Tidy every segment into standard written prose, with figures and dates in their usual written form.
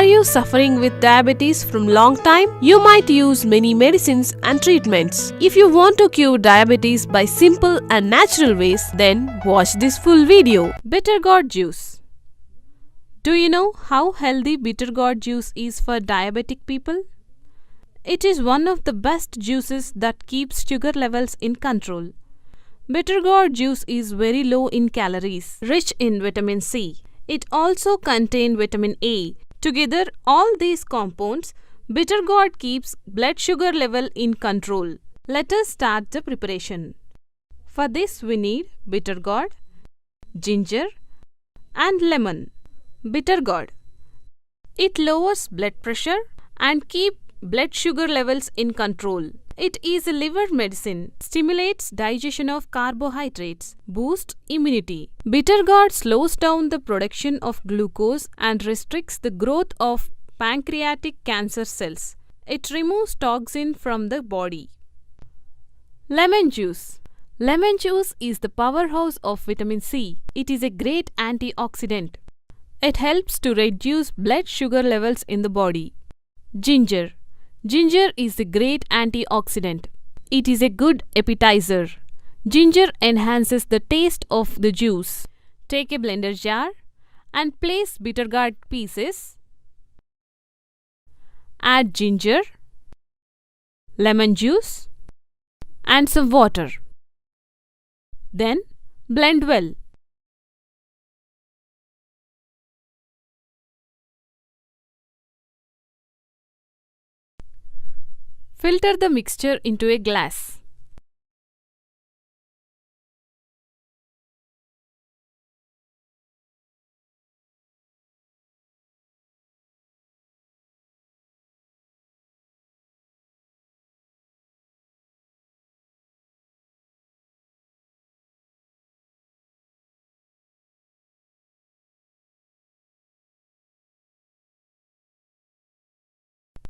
Are you suffering with diabetes from long time? You might use many medicines and treatments. If you want to cure diabetes by simple and natural ways, then watch this full video. Bitter gourd juice. Do you know how healthy bitter gourd juice is for diabetic people? It is one of the best juices that keeps sugar levels in control. Bitter gourd juice is very low in calories, rich in vitamin C. It also contains vitamin A. Together, all these compounds, bitter gourd keeps blood sugar level in control. Let us start the preparation. For this we need bitter gourd, ginger and lemon. Bitter gourd. It lowers blood pressure and keeps blood sugar levels in control. It is a liver medicine, stimulates digestion of carbohydrates, boosts immunity. Bitter gourd slows down the production of glucose and restricts the growth of pancreatic cancer cells. It removes toxin from the body. Lemon juice. Lemon juice is the powerhouse of vitamin C. It is a great antioxidant. It helps to reduce blood sugar levels in the body. Ginger. Ginger is a great antioxidant. It is a good appetizer. Ginger enhances the taste of the juice. Take a blender jar and place bitter gourd pieces. Add ginger, lemon juice and some water. Then blend well. Filter the mixture into a glass.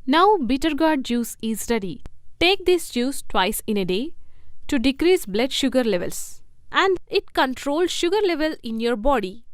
Now bitter gourd juice is ready. Take this juice twice in a day to decrease blood sugar levels, and it controls sugar level in your body.